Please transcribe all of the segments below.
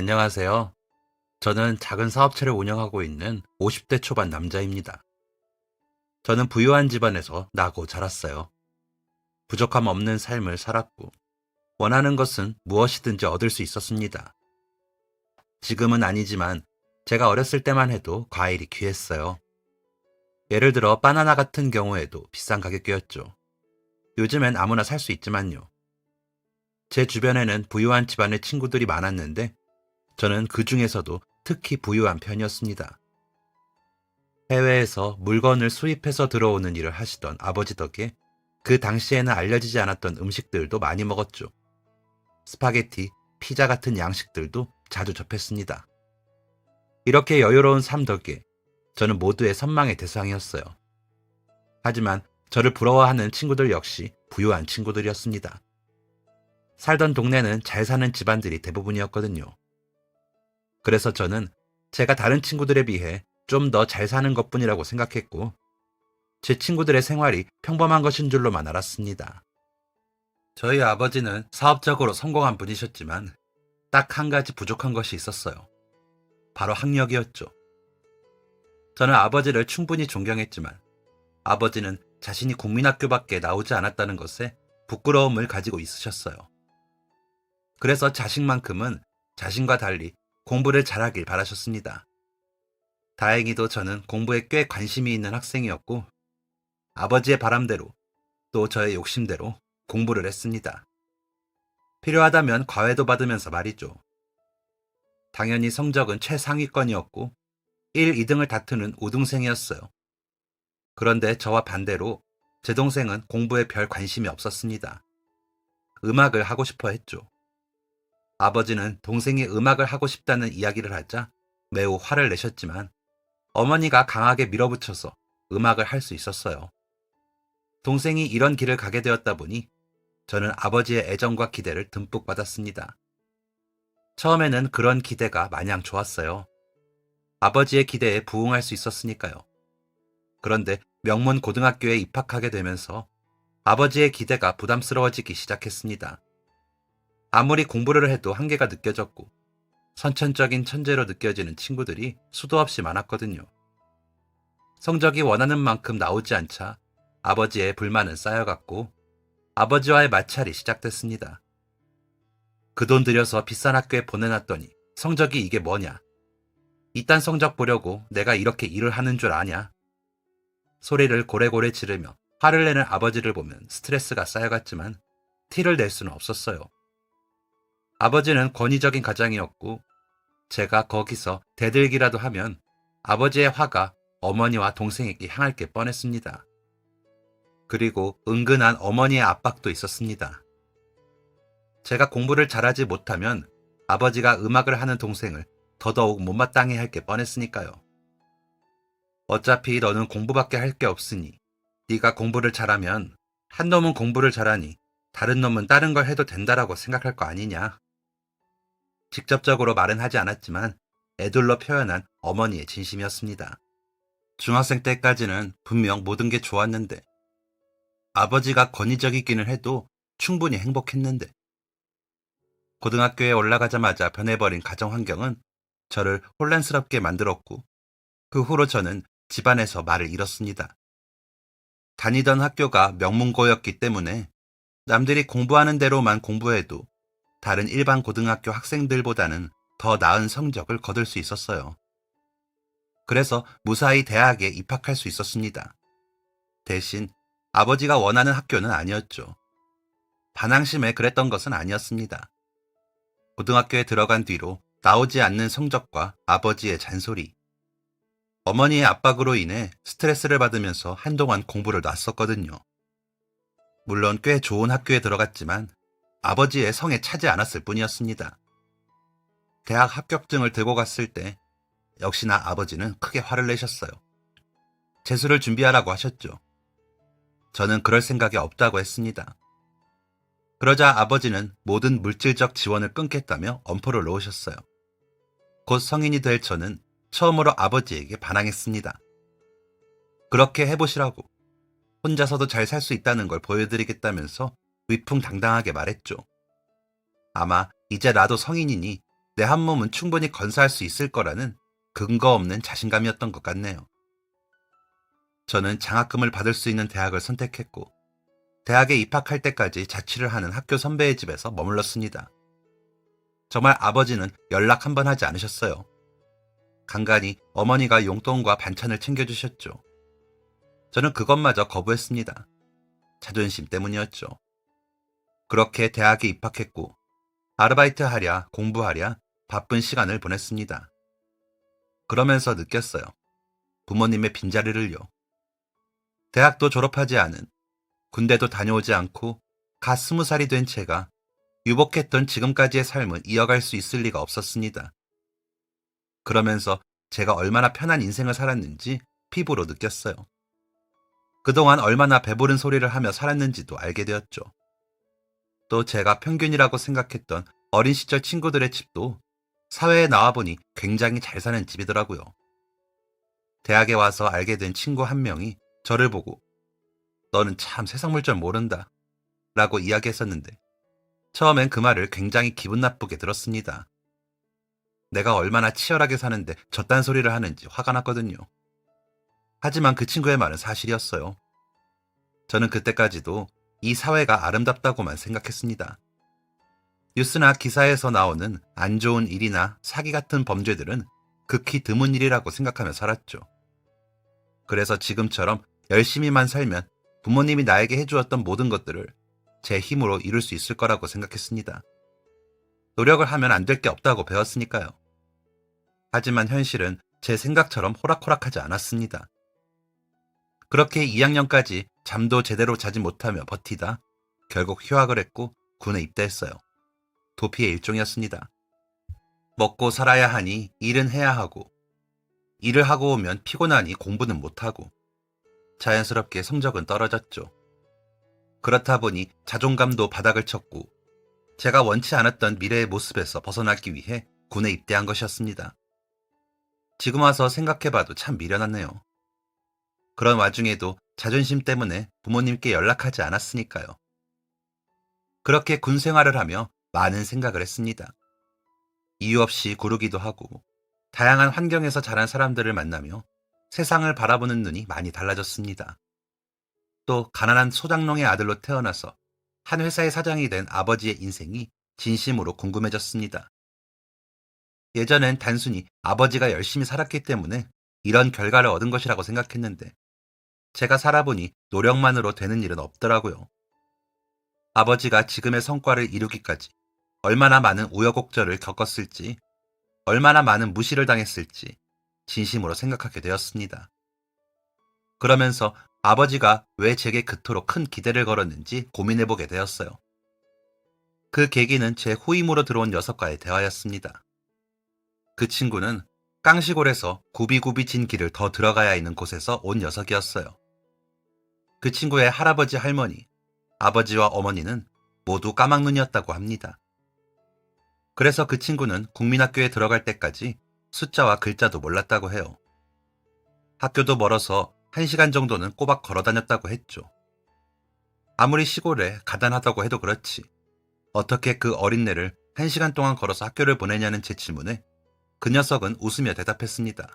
안녕하세요. 저는 작은 사업체를 운영하고 있는 50대 초반 남자입니다. 저는 부유한 집안에서 나고 자랐어요. 부족함 없는 삶을 살았고, 원하는 것은 무엇이든지 얻을 수 있었습니다. 지금은 아니지만, 제가 어렸을 때만 해도 과일이 귀했어요. 예를 들어 바나나 같은 경우에도 비싼 가격이었죠. 요즘엔 아무나 살 수 있지만요. 제 주변에는 부유한 집안의 친구들이 많았는데, 저는 그 중에서도 특히 부유한 편이었습니다. 해외에서 물건을 수입해서 들어오는 일을 하시던 아버지 덕에 그 당시에는 알려지지 않았던 음식들도 많이 먹었죠. 스파게티, 피자 같은 양식들도 자주 접했습니다. 이렇게 여유로운 삶 덕에 저는 모두의 선망의 대상이었어요. 하지만 저를 부러워하는 친구들 역시 부유한 친구들이었습니다. 살던 동네는 잘 사는 집안들이 대부분이었거든요. 그래서 저는 제가 다른 친구들에 비해 좀 더 잘 사는 것뿐이라고 생각했고, 제 친구들의 생활이 평범한 것인 줄로만 알았습니다. 저희 아버지는 사업적으로 성공한 분이셨지만 딱 한 가지 부족한 것이 있었어요. 바로 학력이었죠. 저는 아버지를 충분히 존경했지만 아버지는 자신이 국민학교밖에 나오지 않았다는 것에 부끄러움을 가지고 있으셨어요. 그래서 자식만큼은 자신과 달리 공부를 잘하길 바라셨습니다. 다행히도 저는 공부에 꽤 관심이 있는 학생이었고, 아버지의 바람대로 또 저의 욕심대로 공부를 했습니다. 필요하다면 과외도 받으면서 말이죠. 당연히 성적은 최상위권이었고 1, 2등을 다투는 우등생이었어요. 그런데 저와 반대로 제 동생은 공부에 별 관심이 없었습니다. 음악을 하고 싶어 했죠. 아버지는 동생이 음악을 하고 싶다는 이야기를 하자 매우 화를 내셨지만 어머니가 강하게 밀어붙여서 음악을 할 수 있었어요. 동생이 이런 길을 가게 되었다 보니 저는 아버지의 애정과 기대를 듬뿍 받았습니다. 처음에는 그런 기대가 마냥 좋았어요. 아버지의 기대에 부응할 수 있었으니까요. 그런데 명문 고등학교에 입학하게 되면서 아버지의 기대가 부담스러워지기 시작했습니다. 아무리 공부를 해도 한계가 느껴졌고 선천적인 천재로 느껴지는 친구들이 수도 없이 많았거든요. 성적이 원하는 만큼 나오지 않자 아버지의 불만은 쌓여갔고 아버지와의 마찰이 시작됐습니다. 그 돈 들여서 비싼 학교에 보내놨더니 성적이 이게 뭐냐? 이딴 성적 보려고 내가 이렇게 일을 하는 줄 아냐? 소리를 고래고래 지르며 화를 내는 아버지를 보면 스트레스가 쌓여갔지만 티를 낼 수는 없었어요. 아버지는 권위적인 가장이었고 제가 거기서 대들기라도 하면 아버지의 화가 어머니와 동생에게 향할 게 뻔했습니다. 그리고 은근한 어머니의 압박도 있었습니다. 제가 공부를 잘하지 못하면 아버지가 음악을 하는 동생을 더더욱 못마땅해 할 게 뻔했으니까요. 어차피 너는 공부밖에 할 게 없으니 네가 공부를 잘하면 한 놈은 공부를 잘하니 다른 놈은 다른 걸 해도 된다라고 생각할 거 아니냐. 직접적으로 말은 하지 않았지만 애둘러 표현한 어머니의 진심이었습니다. 중학생 때까지는 분명 모든 게 좋았는데 아버지가 권위적이기는 해도 충분히 행복했는데 고등학교에 올라가자마자 변해버린 가정 환경은 저를 혼란스럽게 만들었고 그 후로 저는 집안에서 말을 잃었습니다. 다니던 학교가 명문고였기 때문에 남들이 공부하는 대로만 공부해도 다른 일반 고등학교 학생들보다는 더 나은 성적을 거둘 수 있었어요. 그래서 무사히 대학에 입학할 수 있었습니다. 대신 아버지가 원하는 학교는 아니었죠. 반항심에 그랬던 것은 아니었습니다. 고등학교에 들어간 뒤로 나오지 않는 성적과 아버지의 잔소리, 어머니의 압박으로 인해 스트레스를 받으면서 한동안 공부를 놨었거든요. 물론 꽤 좋은 학교에 들어갔지만 아버지의 성에 차지 않았을 뿐이었습니다. 대학 합격증을 들고 갔을 때 역시나 아버지는 크게 화를 내셨어요. 재수를 준비하라고 하셨죠. 저는 그럴 생각이 없다고 했습니다. 그러자 아버지는 모든 물질적 지원을 끊겠다며 엄포를 놓으셨어요. 곧 성인이 될 저는 처음으로 아버지에게 반항했습니다. 그렇게 해보시라고 혼자서도 잘 살 수 있다는 걸 보여드리겠다면서 위풍당당하게 말했죠. 아마 이제 나도 성인이니 내 한 몸은 충분히 건사할 수 있을 거라는 근거 없는 자신감이었던 것 같네요. 저는 장학금을 받을 수 있는 대학을 선택했고 대학에 입학할 때까지 자취를 하는 학교 선배의 집에서 머물렀습니다. 정말 아버지는 연락 한 번 하지 않으셨어요. 간간히 어머니가 용돈과 반찬을 챙겨주셨죠. 저는 그것마저 거부했습니다. 자존심 때문이었죠. 그렇게 대학에 입학했고 아르바이트 하랴 공부하랴 바쁜 시간을 보냈습니다. 그러면서 느꼈어요. 부모님의 빈자리를요. 대학도 졸업하지 않은, 군대도 다녀오지 않고 갓 20살이 된 제가 유복했던 지금까지의 삶을 이어갈 수 있을 리가 없었습니다. 그러면서 제가 얼마나 편한 인생을 살았는지 피부로 느꼈어요. 그동안 얼마나 배부른 소리를 하며 살았는지도 알게 되었죠. 또 제가 평균이라고 생각했던 어린 시절 친구들의 집도 사회에 나와보니 굉장히 잘 사는 집이더라고요. 대학에 와서 알게 된 친구 한 명이 저를 보고 너는 참 세상 물정 모른다 라고 이야기했었는데 처음엔 그 말을 굉장히 기분 나쁘게 들었습니다. 내가 얼마나 치열하게 사는데 저딴 소리를 하는지 화가 났거든요. 하지만 그 친구의 말은 사실이었어요. 저는 그때까지도 이 사회가 아름답다고만 생각했습니다. 뉴스나 기사에서 나오는 안 좋은 일이나 사기 같은 범죄들은 극히 드문 일이라고 생각하며 살았죠. 그래서 지금처럼 열심히만 살면 부모님이 나에게 해주었던 모든 것들을 제 힘으로 이룰 수 있을 거라고 생각했습니다. 노력을 하면 안 될 게 없다고 배웠으니까요. 하지만 현실은 제 생각처럼 호락호락하지 않았습니다. 그렇게 2학년까지 잠도 제대로 자지 못하며 버티다 결국 휴학을 했고 군에 입대했어요. 도피의 일종이었습니다. 먹고 살아야 하니 일은 해야 하고 일을 하고 오면 피곤하니 공부는 못하고 자연스럽게 성적은 떨어졌죠. 그렇다 보니 자존감도 바닥을 쳤고 제가 원치 않았던 미래의 모습에서 벗어나기 위해 군에 입대한 것이었습니다. 지금 와서 생각해봐도 참 미련하네요. 그런 와중에도 자존심 때문에 부모님께 연락하지 않았으니까요. 그렇게 군 생활을 하며 많은 생각을 했습니다. 이유 없이 구르기도 하고 다양한 환경에서 자란 사람들을 만나며 세상을 바라보는 눈이 많이 달라졌습니다. 또 가난한 소장농의 아들로 태어나서 한 회사의 사장이 된 아버지의 인생이 진심으로 궁금해졌습니다. 예전엔 단순히 아버지가 열심히 살았기 때문에 이런 결과를 얻은 것이라고 생각했는데 제가 살아보니 노력만으로 되는 일은 없더라고요. 아버지가 지금의 성과를 이루기까지 얼마나 많은 우여곡절을 겪었을지, 얼마나 많은 무시를 당했을지 진심으로 생각하게 되었습니다. 그러면서 아버지가 왜 제게 그토록 큰 기대를 걸었는지 고민해보게 되었어요. 그 계기는 제 후임으로 들어온 녀석과의 대화였습니다. 그 친구는 깡시골에서 굽이굽이 진 길을 더 들어가야 하는 곳에서 온 녀석이었어요. 그 친구의 할아버지 할머니, 아버지와 어머니는 모두 까막눈이었다고 합니다. 그래서 그 친구는 국민학교에 들어갈 때까지 숫자와 글자도 몰랐다고 해요. 학교도 멀어서 1시간 정도는 꼬박 걸어 다녔다고 했죠. 아무리 시골에 가단하다고 해도 그렇지 어떻게 그 어린애를 1시간 동안 걸어서 학교를 보내냐는 제 질문에 그 녀석은 웃으며 대답했습니다.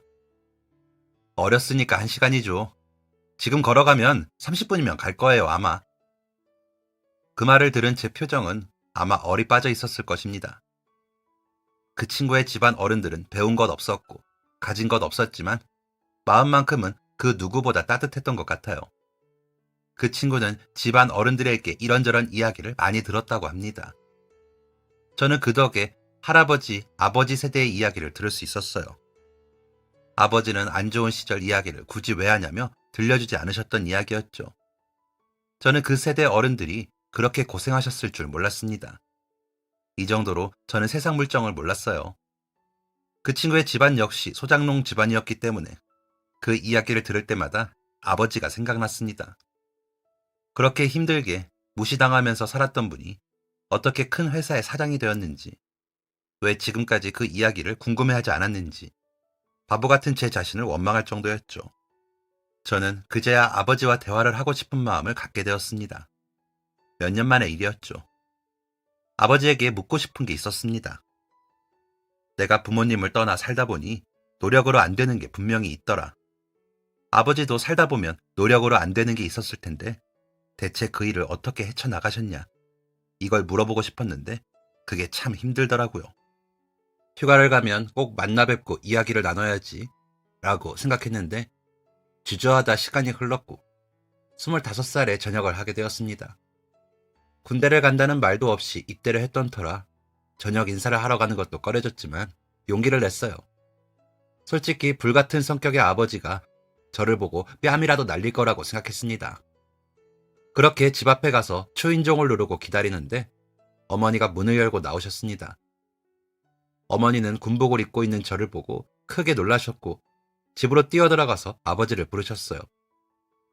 어렸으니까 1시간이죠. 지금 걸어가면 30분이면 갈 거예요, 아마. 그 말을 들은 제 표정은 아마 얼이 빠져 있었을 것입니다. 그 친구의 집안 어른들은 배운 것 없었고 가진 것 없었지만 마음만큼은 그 누구보다 따뜻했던 것 같아요. 그 친구는 집안 어른들에게 이런저런 이야기를 많이 들었다고 합니다. 저는 그 덕에 할아버지, 아버지 세대의 이야기를 들을 수 있었어요. 아버지는 안 좋은 시절 이야기를 굳이 왜 하냐며 들려주지 않으셨던 이야기였죠. 저는 그 세대 어른들이 그렇게 고생하셨을 줄 몰랐습니다. 이 정도로 저는 세상 물정을 몰랐어요. 그 친구의 집안 역시 소장농 집안이었기 때문에 그 이야기를 들을 때마다 아버지가 생각났습니다. 그렇게 힘들게 무시당하면서 살았던 분이 어떻게 큰 회사의 사장이 되었는지, 왜 지금까지 그 이야기를 궁금해하지 않았는지 바보 같은 제 자신을 원망할 정도였죠. 저는 그제야 아버지와 대화를 하고 싶은 마음을 갖게 되었습니다. 몇 년 만의 일이었죠. 아버지에게 묻고 싶은 게 있었습니다. 내가 부모님을 떠나 살다 보니 노력으로 안 되는 게 분명히 있더라. 아버지도 살다 보면 노력으로 안 되는 게 있었을 텐데 대체 그 일을 어떻게 헤쳐나가셨냐? 이걸 물어보고 싶었는데 그게 참 힘들더라고요. 휴가를 가면 꼭 만나 뵙고 이야기를 나눠야지 라고 생각했는데 주저하다 시간이 흘렀고 25살에 전역을 하게 되었습니다. 군대를 간다는 말도 없이 입대를 했던 터라 저녁 인사를 하러 가는 것도 꺼려졌지만 용기를 냈어요. 솔직히 불같은 성격의 아버지가 저를 보고 뺨이라도 날릴 거라고 생각했습니다. 그렇게 집 앞에 가서 초인종을 누르고 기다리는데 어머니가 문을 열고 나오셨습니다. 어머니는 군복을 입고 있는 저를 보고 크게 놀라셨고 집으로 뛰어들어가서 아버지를 부르셨어요.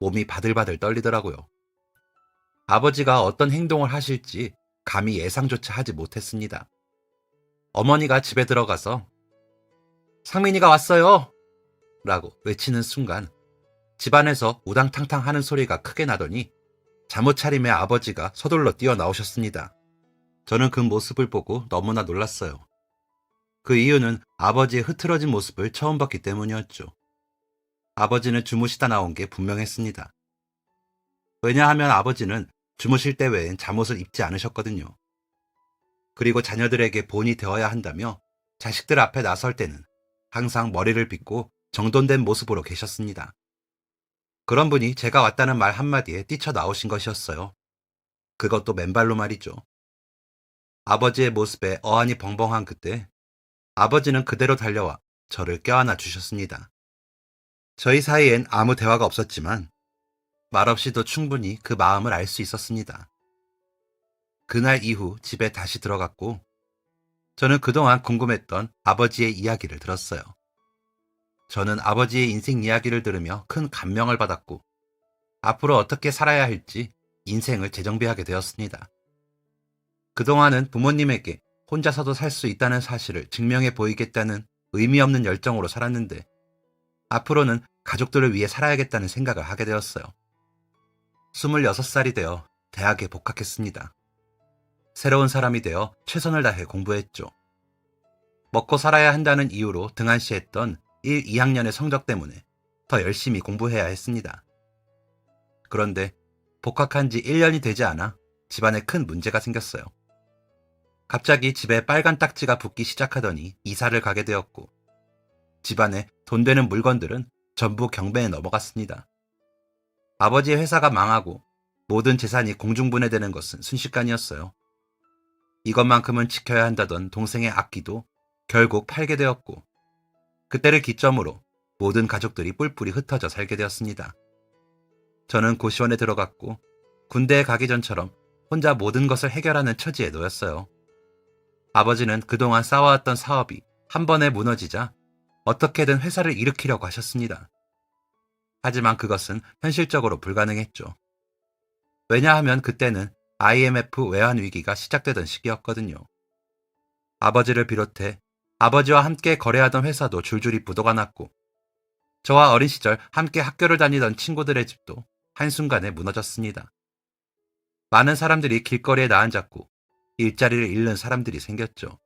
몸이 바들바들 떨리더라고요. 아버지가 어떤 행동을 하실지 감히 예상조차 하지 못했습니다. 어머니가 집에 들어가서 상민이가 왔어요! 라고 외치는 순간 집안에서 우당탕탕 하는 소리가 크게 나더니 잠옷 차림의 아버지가 서둘러 뛰어나오셨습니다. 저는 그 모습을 보고 너무나 놀랐어요. 그 이유는 아버지의 흐트러진 모습을 처음 봤기 때문이었죠. 아버지는 주무시다 나온 게 분명했습니다. 왜냐하면 아버지는 주무실 때 외엔 잠옷을 입지 않으셨거든요. 그리고 자녀들에게 본이 되어야 한다며 자식들 앞에 나설 때는 항상 머리를 빗고 정돈된 모습으로 계셨습니다. 그런 분이 제가 왔다는 말 한마디에 뛰쳐나오신 것이었어요. 그것도 맨발로 말이죠. 아버지의 모습에 어안이 벙벙한 그때 아버지는 그대로 달려와 저를 껴안아 주셨습니다. 저희 사이엔 아무 대화가 없었지만 말없이도 충분히 그 마음을 알 수 있었습니다. 그날 이후 집에 다시 들어갔고 저는 그동안 궁금했던 아버지의 이야기를 들었어요. 저는 아버지의 인생 이야기를 들으며 큰 감명을 받았고 앞으로 어떻게 살아야 할지 인생을 재정비하게 되었습니다. 그동안은 부모님에게 혼자서도 살 수 있다는 사실을 증명해 보이겠다는 의미 없는 열정으로 살았는데 앞으로는 가족들을 위해 살아야겠다는 생각을 하게 되었어요. 26살이 되어 대학에 복학했습니다. 새로운 사람이 되어 최선을 다해 공부했죠. 먹고 살아야 한다는 이유로 등한시했던 1, 2학년의 성적 때문에 더 열심히 공부해야 했습니다. 그런데 복학한 지 1년이 되지 않아 집안에 큰 문제가 생겼어요. 갑자기 집에 빨간 딱지가 붙기 시작하더니 이사를 가게 되었고 집안에 돈 되는 물건들은 전부 경매에 넘어갔습니다. 아버지의 회사가 망하고 모든 재산이 공중분해되는 것은 순식간이었어요. 이것만큼은 지켜야 한다던 동생의 악기도 결국 팔게 되었고 그때를 기점으로 모든 가족들이 뿔뿔이 흩어져 살게 되었습니다. 저는 고시원에 들어갔고 군대에 가기 전처럼 혼자 모든 것을 해결하는 처지에 놓였어요. 아버지는 그동안 쌓아왔던 사업이 한 번에 무너지자 어떻게든 회사를 일으키려고 하셨습니다. 하지만 그것은 현실적으로 불가능했죠. 왜냐하면 그때는 IMF 외환 위기가 시작되던 시기였거든요. 아버지를 비롯해 아버지와 함께 거래하던 회사도 줄줄이 부도가 났고 저와 어린 시절 함께 학교를 다니던 친구들의 집도 한순간에 무너졌습니다. 많은 사람들이 길거리에 나앉았고 일자리를 잃는 사람들이 생겼죠.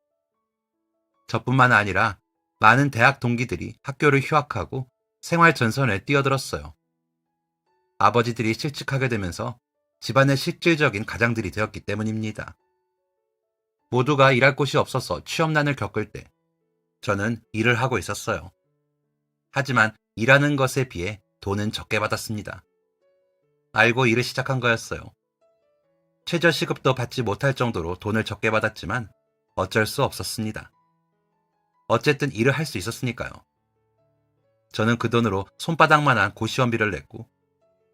저뿐만 아니라 많은 대학 동기들이 학교를 휴학하고 생활 전선에 뛰어들었어요. 아버지들이 실직하게 되면서 집안의 실질적인 가장들이 되었기 때문입니다. 모두가 일할 곳이 없어서 취업난을 겪을 때 저는 일을 하고 있었어요. 하지만 일하는 것에 비해 돈은 적게 받았습니다. 알고 일을 시작한 거였어요. 최저시급도 받지 못할 정도로 돈을 적게 받았지만 어쩔 수 없었습니다. 어쨌든 일을 할 수 있었으니까요. 저는 그 돈으로 손바닥만한 고시원비를 냈고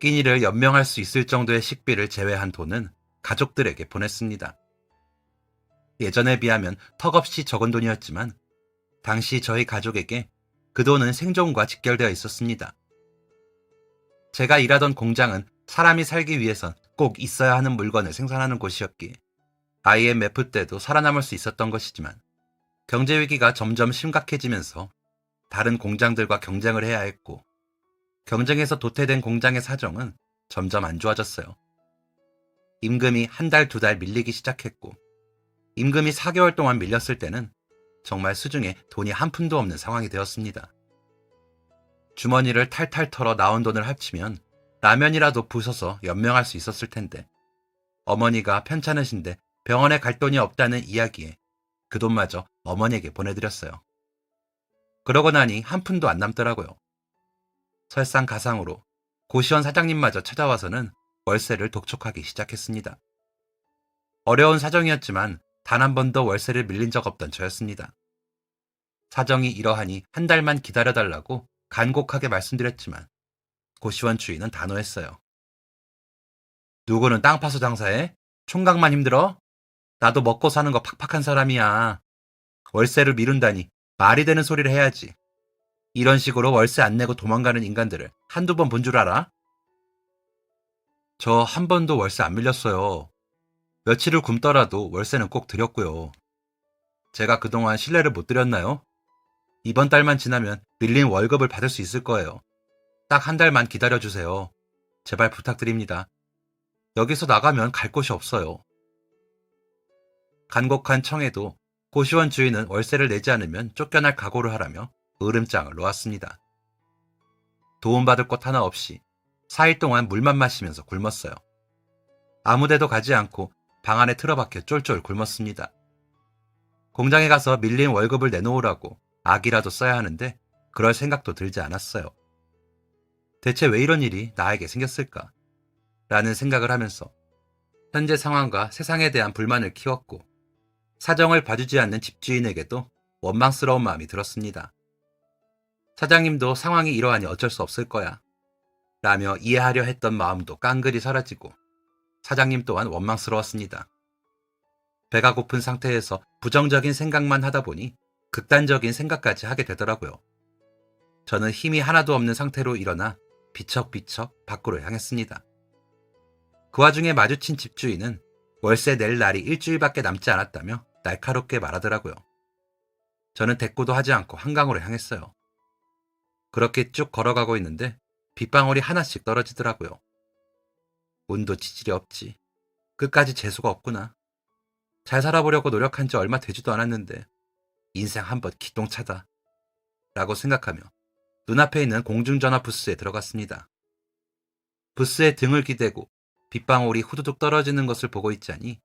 끼니를 연명할 수 있을 정도의 식비를 제외한 돈은 가족들에게 보냈습니다. 예전에 비하면 턱없이 적은 돈이었지만 당시 저희 가족에게 그 돈은 생존과 직결되어 있었습니다. 제가 일하던 공장은 사람이 살기 위해선 꼭 있어야 하는 물건을 생산하는 곳이었기에 IMF 때도 살아남을 수 있었던 것이지만 경제 위기가 점점 심각해지면서 다른 공장들과 경쟁을 해야 했고 경쟁에서 도태된 공장의 사정은 점점 안 좋아졌어요. 임금이 한 달, 두 달 밀리기 시작했고 임금이 4개월 동안 밀렸을 때는 정말 수중에 돈이 한 푼도 없는 상황이 되었습니다. 주머니를 탈탈 털어 나온 돈을 합치면 라면이라도 부숴서 연명할 수 있었을 텐데 어머니가 편찮으신데 병원에 갈 돈이 없다는 이야기에 그 돈마저 어머니에게 보내드렸어요. 그러고 나니 한 푼도 안 남더라고요. 설상가상으로 고시원 사장님마저 찾아와서는 월세를 독촉하기 시작했습니다. 어려운 사정이었지만 단 한 번도 월세를 밀린 적 없던 저였습니다. 사정이 이러하니 한 달만 기다려달라고 간곡하게 말씀드렸지만 고시원 주인은 단호했어요. 누구는 땅 파서 장사해? 총각만 힘들어? 나도 먹고 사는 거 팍팍한 사람이야. 월세를 미룬다니 말이 되는 소리를 해야지. 이런 식으로 월세 안 내고 도망가는 인간들을 한두 번 본 줄 알아? 저 한 번도 월세 안 밀렸어요. 며칠을 굶더라도 월세는 꼭 드렸고요. 제가 그동안 신뢰를 못 드렸나요? 이번 달만 지나면 밀린 월급을 받을 수 있을 거예요. 딱 한 달만 기다려주세요. 제발 부탁드립니다. 여기서 나가면 갈 곳이 없어요. 간곡한 청에도 고시원 주인은 월세를 내지 않으면 쫓겨날 각오를 하라며 으름장을 놓았습니다. 도움받을 곳 하나 없이 4일 동안 물만 마시면서 굶었어요. 아무데도 가지 않고 방 안에 틀어박혀 쫄쫄 굶었습니다. 공장에 가서 밀린 월급을 내놓으라고 악이라도 써야 하는데 그럴 생각도 들지 않았어요. 대체 왜 이런 일이 나에게 생겼을까? 라는 생각을 하면서 현재 상황과 세상에 대한 불만을 키웠고 사정을 봐주지 않는 집주인에게도 원망스러운 마음이 들었습니다. 사장님도 상황이 이러하니 어쩔 수 없을 거야 라며 이해하려 했던 마음도 깡그리 사라지고 사장님 또한 원망스러웠습니다. 배가 고픈 상태에서 부정적인 생각만 하다 보니 극단적인 생각까지 하게 되더라고요. 저는 힘이 하나도 없는 상태로 일어나 비척비척 밖으로 향했습니다. 그 와중에 마주친 집주인은 월세 낼 날이 일주일밖에 남지 않았다며 날카롭게 말하더라고요. 저는 대꾸도 하지 않고 한강으로 향했어요. 그렇게 쭉 걸어가고 있는데 빗방울이 하나씩 떨어지더라고요. 운도 지질이 없지. 끝까지 재수가 없구나. 잘 살아보려고 노력한 지 얼마 되지도 않았는데 인생 한번 기똥차다 라고 생각하며 눈앞에 있는 공중전화 부스에 들어갔습니다. 부스에 등을 기대고 빗방울이 후두둑 떨어지는 것을 보고 있자니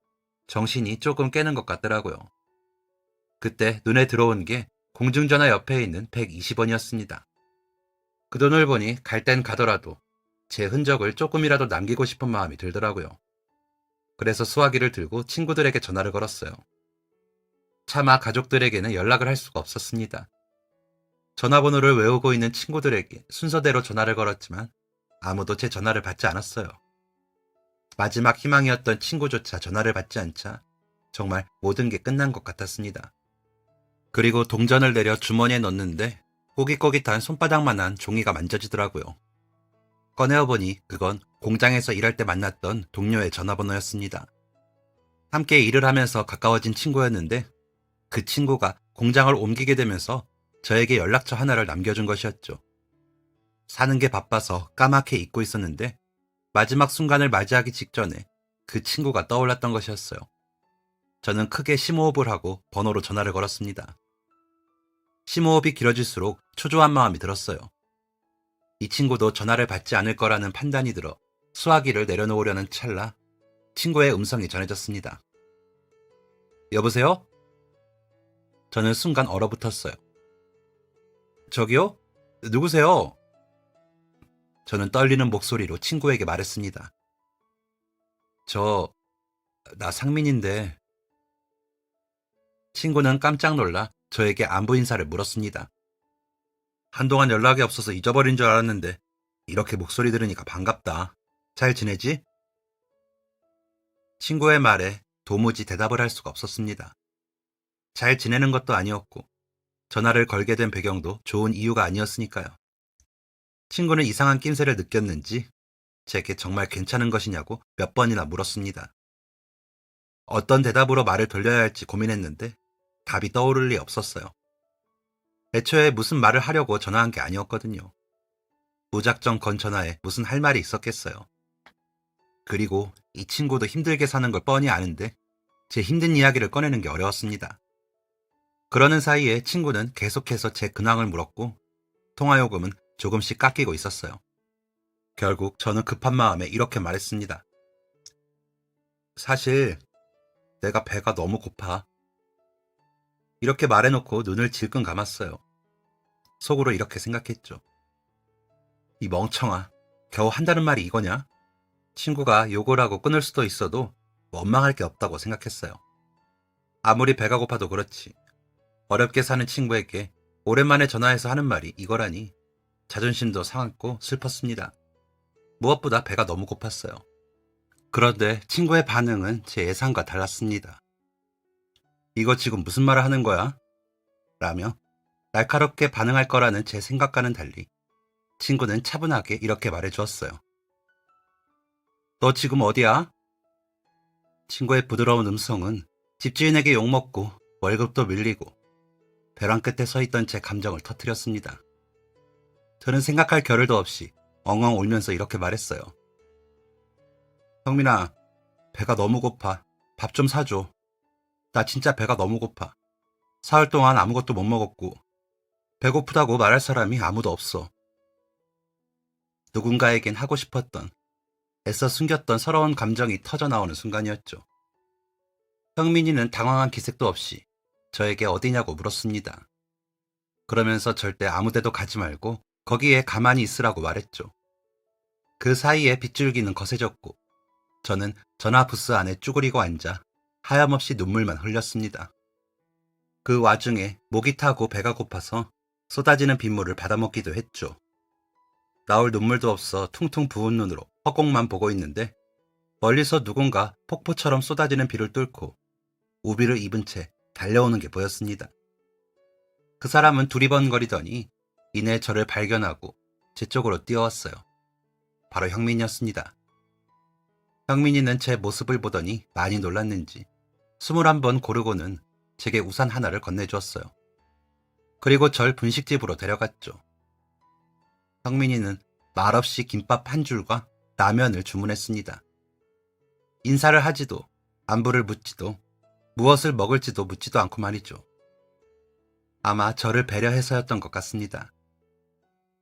정신이 조금 깨는 것 같더라고요. 그때 눈에 들어온 게 공중전화 옆에 있는 120원이었습니다. 그 돈을 보니 갈 땐 가더라도 제 흔적을 조금이라도 남기고 싶은 마음이 들더라고요. 그래서 수화기를 들고 친구들에게 전화를 걸었어요. 차마 가족들에게는 연락을 할 수가 없었습니다. 전화번호를 외우고 있는 친구들에게 순서대로 전화를 걸었지만 아무도 제 전화를 받지 않았어요. 마지막 희망이었던 친구조차 전화를 받지 않자 정말 모든 게 끝난 것 같았습니다. 그리고 동전을 내려 주머니에 넣는데 꼬깃꼬깃한 손바닥만한 종이가 만져지더라고요. 꺼내어보니 그건 공장에서 일할 때 만났던 동료의 전화번호였습니다. 함께 일을 하면서 가까워진 친구였는데 그 친구가 공장을 옮기게 되면서 저에게 연락처 하나를 남겨준 것이었죠. 사는 게 바빠서 까맣게 잊고 있었는데 마지막 순간을 맞이하기 직전에 그 친구가 떠올랐던 것이었어요. 저는 크게 심호흡을 하고 번호로 전화를 걸었습니다. 심호흡이 길어질수록 초조한 마음이 들었어요. 이 친구도 전화를 받지 않을 거라는 판단이 들어 수화기를 내려놓으려는 찰나 친구의 음성이 전해졌습니다. 여보세요? 저는 순간 얼어붙었어요. 저기요? 누구세요? 저는 떨리는 목소리로 친구에게 말했습니다. 나 상민인데. 친구는 깜짝 놀라 저에게 안부 인사를 물었습니다. 한동안 연락이 없어서 잊어버린 줄 알았는데 이렇게 목소리 들으니까 반갑다. 잘 지내지? 친구의 말에 도무지 대답을 할 수가 없었습니다. 잘 지내는 것도 아니었고 전화를 걸게 된 배경도 좋은 이유가 아니었으니까요. 친구는 이상한 낌새를 느꼈는지 제게 정말 괜찮은 것이냐고 몇 번이나 물었습니다. 어떤 대답으로 말을 돌려야 할지 고민했는데 답이 떠오를 리 없었어요. 애초에 무슨 말을 하려고 전화한 게 아니었거든요. 무작정 건 전화에 무슨 할 말이 있었겠어요. 그리고 이 친구도 힘들게 사는 걸 뻔히 아는데 제 힘든 이야기를 꺼내는 게 어려웠습니다. 그러는 사이에 친구는 계속해서 제 근황을 물었고 통화요금은 조금씩 깎이고 있었어요. 결국 저는 급한 마음에 이렇게 말했습니다. 사실 내가 배가 너무 고파. 이렇게 말해놓고 눈을 질끈 감았어요. 속으로 이렇게 생각했죠. 이 멍청아, 겨우 한다는 말이 이거냐? 친구가 욕을 하고 끊을 수도 있어도 원망할 게 없다고 생각했어요. 아무리 배가 고파도 그렇지. 어렵게 사는 친구에게 오랜만에 전화해서 하는 말이 이거라니 자존심도 상했고 슬펐습니다. 무엇보다 배가 너무 고팠어요. 그런데 친구의 반응은 제 예상과 달랐습니다. 이거 지금 무슨 말을 하는 거야? 라며 날카롭게 반응할 거라는 제 생각과는 달리 친구는 차분하게 이렇게 말해주었어요. 너 지금 어디야? 친구의 부드러운 음성은 집주인에게 욕먹고 월급도 밀리고 벼랑 끝에 서 있던 제 감정을 터뜨렸습니다. 저는 생각할 겨를도 없이 엉엉 울면서 이렇게 말했어요. 형민아, 배가 너무 고파. 밥 좀 사줘. 나 진짜 배가 너무 고파. 사흘 동안 아무것도 못 먹었고 배고프다고 말할 사람이 아무도 없어. 누군가에겐 하고 싶었던, 애써 숨겼던 서러운 감정이 터져나오는 순간이었죠. 형민이는 당황한 기색도 없이 저에게 어디냐고 물었습니다. 그러면서 절대 아무데도 가지 말고 거기에 가만히 있으라고 말했죠. 그 사이에 빗줄기는 거세졌고 저는 전화 부스 안에 쭈그리고 앉아 하염없이 눈물만 흘렸습니다. 그 와중에 목이 타고 배가 고파서 쏟아지는 빗물을 받아먹기도 했죠. 나올 눈물도 없어 퉁퉁 부은 눈으로 허공만 보고 있는데 멀리서 누군가 폭포처럼 쏟아지는 비를 뚫고 우비를 입은 채 달려오는 게 보였습니다. 그 사람은 두리번거리더니 이내 저를 발견하고 제 쪽으로 뛰어왔어요. 바로 형민이었습니다. 형민이는 제 모습을 보더니 많이 놀랐는지 21번 고르고는 제게 우산 하나를 건네주었어요. 그리고 절 분식집으로 데려갔죠. 형민이는 말없이 김밥 한 줄과 라면을 주문했습니다. 인사를 하지도 안부를 묻지도 무엇을 먹을지도 묻지도 않고 말이죠. 아마 저를 배려해서였던 것 같습니다.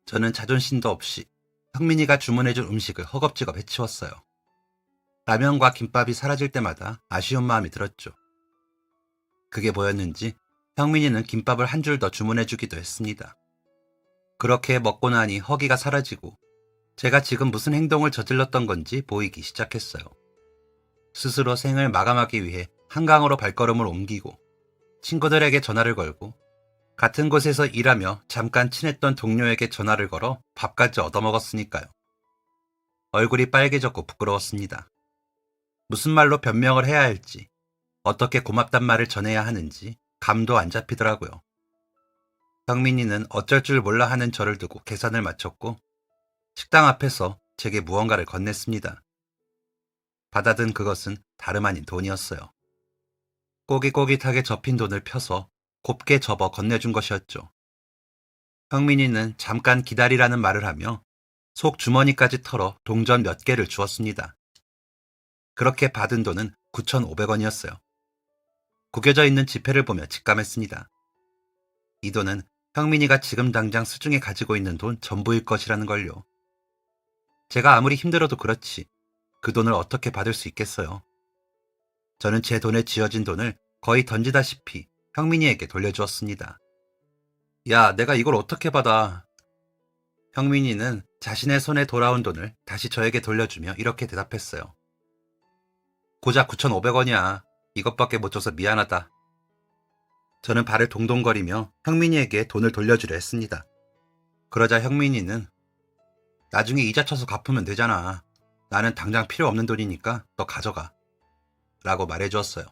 저는 자존심도 없이 형민이가 주문해준 음식을 허겁지겁 해치웠어요. 라면과 김밥이 사라질 때마다 아쉬운 마음이 들었죠. 그게 보였는지 형민이는 김밥을 한 줄 더 주문해주기도 했습니다. 그렇게 먹고 나니 허기가 사라지고 제가 지금 무슨 행동을 저질렀던 건지 보이기 시작했어요. 스스로 생을 마감하기 위해 한강으로 발걸음을 옮기고 친구들에게 전화를 걸고 같은 곳에서 일하며 잠깐 친했던 동료에게 전화를 걸어 밥까지 얻어먹었으니까요. 얼굴이 빨개졌고 부끄러웠습니다. 무슨 말로 변명을 해야 할지, 어떻게 고맙단 말을 전해야 하는지 감도 안 잡히더라고요. 형민이는 어쩔 줄 몰라 하는 저를 두고 계산을 마쳤고 식당 앞에서 제게 무언가를 건넸습니다. 받아든 그것은 다름 아닌 돈이었어요. 꼬깃꼬깃하게 접힌 돈을 펴서 곱게 접어 건네준 것이었죠. 형민이는 잠깐 기다리라는 말을 하며 속 주머니까지 털어 동전 몇 개를 주었습니다. 그렇게 받은 돈은 9,500원이었어요. 구겨져 있는 지폐를 보며 직감했습니다. 이 돈은 형민이가 지금 당장 수중에 가지고 있는 돈 전부일 것이라는 걸요. 제가 아무리 힘들어도 그렇지 그 돈을 어떻게 받을 수 있겠어요. 저는 제 돈에 쥐어진 돈을 거의 던지다시피 형민이에게 돌려주었습니다. 야, 내가 이걸 어떻게 받아? 형민이는 자신의 손에 돌아온 돈을 다시 저에게 돌려주며 이렇게 대답했어요. 고작 9,500원이야. 이것밖에 못 줘서 미안하다. 저는 발을 동동거리며 형민이에게 돈을 돌려주려 했습니다. 그러자 형민이는 나중에 이자 쳐서 갚으면 되잖아. 나는 당장 필요 없는 돈이니까 너 가져가. 라고 말해주었어요.